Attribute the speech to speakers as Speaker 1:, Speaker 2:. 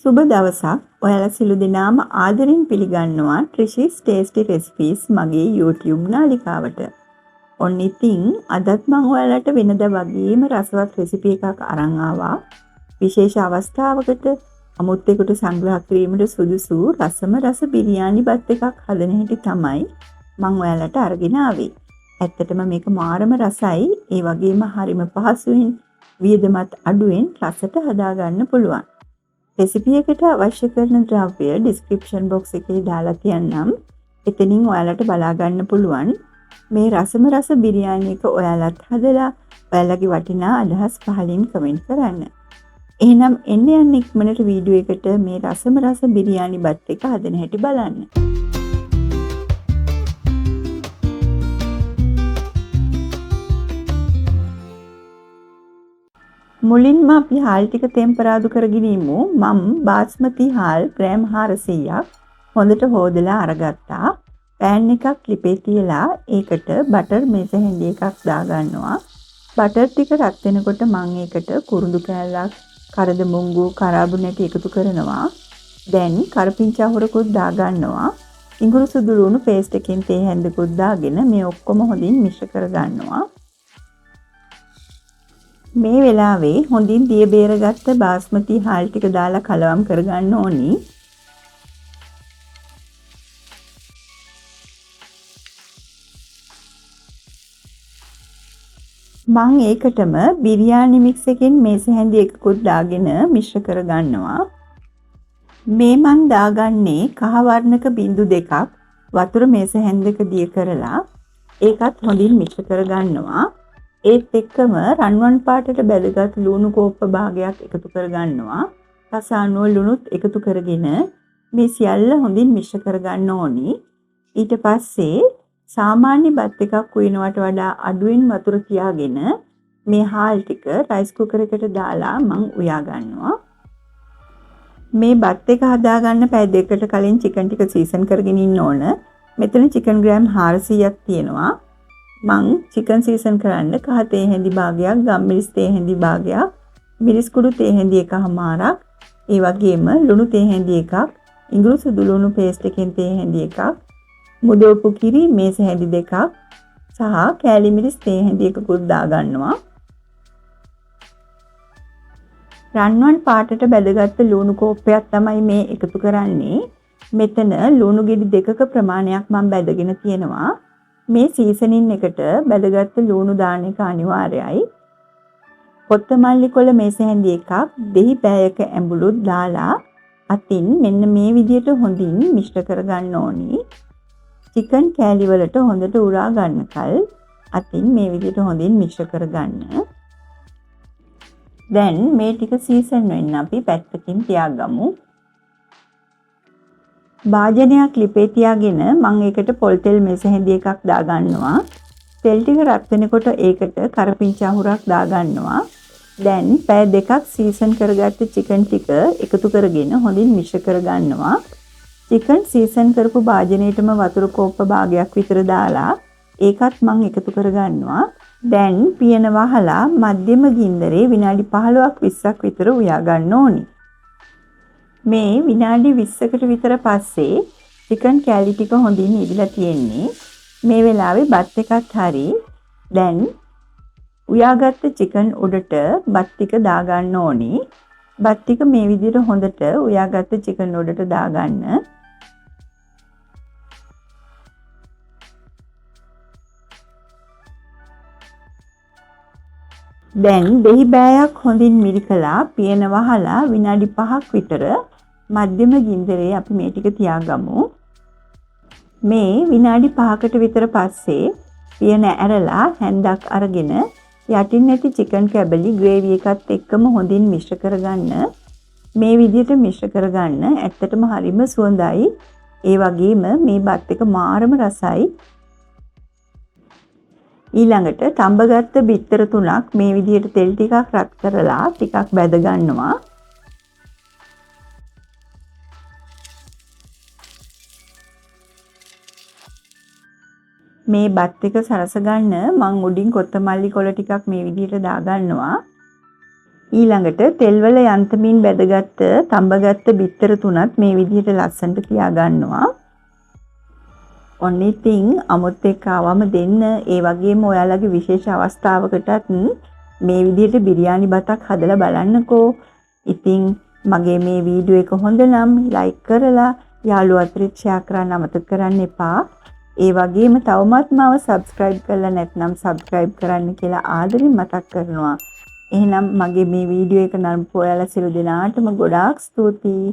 Speaker 1: සුබ දවසක්. ඔයාලා සිළු දෙනාම ආදරෙන් පිළිගන්නවා Trish's Tasty Recipes මගේ YouTube නාලිකාවට. ඔන්න ඉතින් අදත් මම ඔයාලට වෙනද වගේම රසවත් රෙසිපි එකක් අරන් ආවා. විශේෂ අවස්ථාවකට අමුත්තෙකුට සංග්‍රහ කිරීමට සුදුසු රසම රස බිරියානි බත් එකක් හදන හැටි තමයි මම ඔයාලට අරගෙන ආවේ. ඇත්තටම මේක මාරම රසයි. ඒ වගේම හරිම පහසුවෙන් වියදමත් අඩුවෙන් රසට හදාගන්න පුළුවන්. රෙසිපි එකට අවශ්‍ය කරන ද්‍රව්‍ය ඩිස්ක්‍රිප්ෂන් බොක්ස් එකේ දාලා තියන්නම්. එතනින් ඔයාලට බලා ගන්න පුළුවන්. මේ රසම රස බිරියානි එක ඔයාලත් හදලා ඔයාලගේ වටිනා අදහස් පහලින් කමෙන්ට් කරන්න. එහෙනම් එන්න යන්න ඉක්මනට වීඩියෝ එකට මේ රසම රස බිරියානි බත් එක හදන හැටි බලන්න. මුලින්ම අපි හාල් ටික ටෙම්පරාදු කරගෙන ඉමු. මම බාස්මති හාල් ග්‍රෑම් 400ක් හොඳට හොදලා අරගත්තා. පෑන් එකක් ලිපේ තියලා ඒකට බටර් මේස හැඳි එකක් දාගන්නවා. බටර් ටික රත් වෙනකොට මම ඒකට කුරුඳු කෑල්ලක්, කරද මුංගු, කරාබු නැටි එකතු කරනවා. දැන් කරපිංචා හොරකුත් දාගන්නවා. ඉඟුරු සුදු ලුණු පේස්ට් එකකින් තේ හැඳකුත් දාගෙන මේ ඔක්කොම හොඳින් මිශ්‍ර කරගන්නවා. මේ වෙලාවේ හොඳින් දිය බේරගත්ත බාස්මති හාල් ටික දාලා කලවම් කරගන්න ඕනි. මම ඒකටම බිරියානි මික්ස් එකෙන් මේස හැඳි එකකුත් දාගෙන මිශ්‍ර කරගන්නවා. මේ මන් දාගන්නේ කහ වර්ණක බිංදු දෙකක් වතුර මේස හැඳක දිය කරලා ඒකත් හොඳින් මිශ්‍ර කරගන්නවා. ඒත් එක්කම රන්වන් පාටට බැදගත් ලුණු කෝප්ප භාගයක් එකතු කරගන්නවා. රස අනුව ලුණුත් එකතු කරගෙන මේ සියල්ල හොඳින් මිශ්‍ර කරගන්න ඕනි. ඊට පස්සේ සාමාන්‍ය බත් එකක් උයනවට වඩා අඩුවෙන් වතුර තියාගෙන මේ හාල් ටික රයිස් කුකර් එකට දාලා මම උයා ගන්නවා. මේ බත් එක හදාගන්න පැය දෙකකට කලින් චිකන් ටික සීසන් කරගෙන ඉන්න ඕන. මෙතන චිකන් ග්‍රෑම් 400ක් තියෙනවා. මං චිකන් සීසන් කරන්න කහ තේ හැඳි භාගයක්, ගම්මිරිස් තේ හැඳි භාගයක්, මිරිස් කුඩු තේ හැඳි එකමාරක්, ඒ වගේම ලුණු තේ හැඳි එකක්, ඉඟුරු සුදු ලුණු පේස්ට් එකෙන් තේ හැඳි එකක්, මුදෝපු කිරි මේස හැඳි දෙකක් සහ කෑලි මිරිස් තේ හැඳි එකකුත් දාගන්නවා. රන්වන් පාටට බැදගත්ත ලුණු කෝප්පයක් තමයි මේ එකතු කරන්නේ. මෙතන ලුණු ගෙඩි දෙකක ප්‍රමාණයක් මම බැදගෙන තියෙනවා. මේ සීසනින් එකට බැදගත්ත ලුණු දාන එක අනිවාර්යයි. කොත්තමල්ලි කොළ මේස හැඳි එකක්, දෙහි පෑයක ඇඹුලුත් දාලා අතින් මෙන්න මේ විදිහට හොඳින් මිශ්‍ර කරගන්න ඕනි. චිකන් කෑලි වලට හොඳට උරා ගන්නකල් අතින් මේ විදිහට හොඳින් මිශ්‍ර කරගන්න. දැන් මේ ටික සීසන් වෙන්න අපි පැත්තකින් තියාගමු. භාජනයක් ලිපේ තියාගෙන මම ඒකට පොල් තෙල් මේස හැඳි එකක් දාගන්නවා. තෙල් ටික රත් වෙනකොට ඒකට කරපිංචා හුරක් දාගන්නවා. දැන් පැය දෙකක් සීසන් කරගත්ත චිකන් ටික එකතු කරගෙන හොඳින් මිශ්‍ර කරගන්නවා. චිකන් සීසන් කරපු භාජනයේටම වතුර කෝප්ප භාගයක් විතර දාලා ඒකත් මම එකතු කරගන්නවා. දැන් පියන වහලා මධ්‍යම ගින්දරේ විනාඩි 15ක් 20ක් විතර උයා ගන්න ඕනි. මේ විනාඩි 20කට විතර පස්සේ චිකන් කෑලි ටික හොඳින් ඉදිලා තියෙන්නේ. මේ වෙලාවේ බත් එකත් හරි. දැන් උයාගත්ත චිකන් උඩට බත් ටික දාගන්න ඕනි. බත් ටික මේ විදිහට හොඳට උයාගත්ත චිකන් උඩට දාගන්න. දැන් දෙහි බෑයක් හොඳින් මිරිකලා පියන වහලා විනාඩි 5ක් විතර මධ්‍යම ගින්දරේ අපි මේ ටික තියාගමු. මේ විනාඩි 5කට විතර පස්සේ පියන ඇරලා හැන්දක් අරගෙන යටින් නැති චිකන් කැබලි ග්‍රේවි එකත් එක්කම හොඳින් මිශ්‍ර කරගන්න. මේ විදිහට මිශ්‍ර කරගන්න ඇත්තටම හරිම සුවඳයි. ඒ වගේම මේ බත් එක මාරම රසයි. ඊළඟට තඹගත්ත බිත්තර 3ක් මේ විදිහට තෙල් ටිකක් රත් කරලා ටිකක් බැද ගන්නවා. මේ බත් එක සරස ගන්න මම උඩින් කොත්තමල්ලි කොළ ටිකක් මේ විදිහට දාගන්නවා. ඊළඟට තෙල්වල යන්තමින් බැදගත්ත තඹගත්ත බිත්තර තුනත් මේ විදිහට ලස්සනට තියා ගන්නවා. ඔන්න ඉතින් අමුත් එක්ක ආවම දෙන්න ඒ වගේම ඔයාලගේ විශේෂ අවස්ථාවකටත් මේ විදිහට බිරියානි බතක් හදලා බලන්නකෝ. ඉතින් මගේ මේ වීඩියෝ එක හොඳ නම් ලයික් කරලා යාළුවෝ අතරේ ෂෙයා කරන්න අමතක කරන්න එපා. ඒ වගේම තවමත් මාව සබ්ස්ක්‍රයිබ් කරලා නැත්නම් සබ්ස්ක්‍රයිබ් කරන්න කියලා ආදරෙන් මතක් කරනවා. එහෙනම් මගේ මේ වීඩියෝ එක නරඹපු ඔයාලා සියලු දෙනාටම ගොඩාක් ස්තුතියි.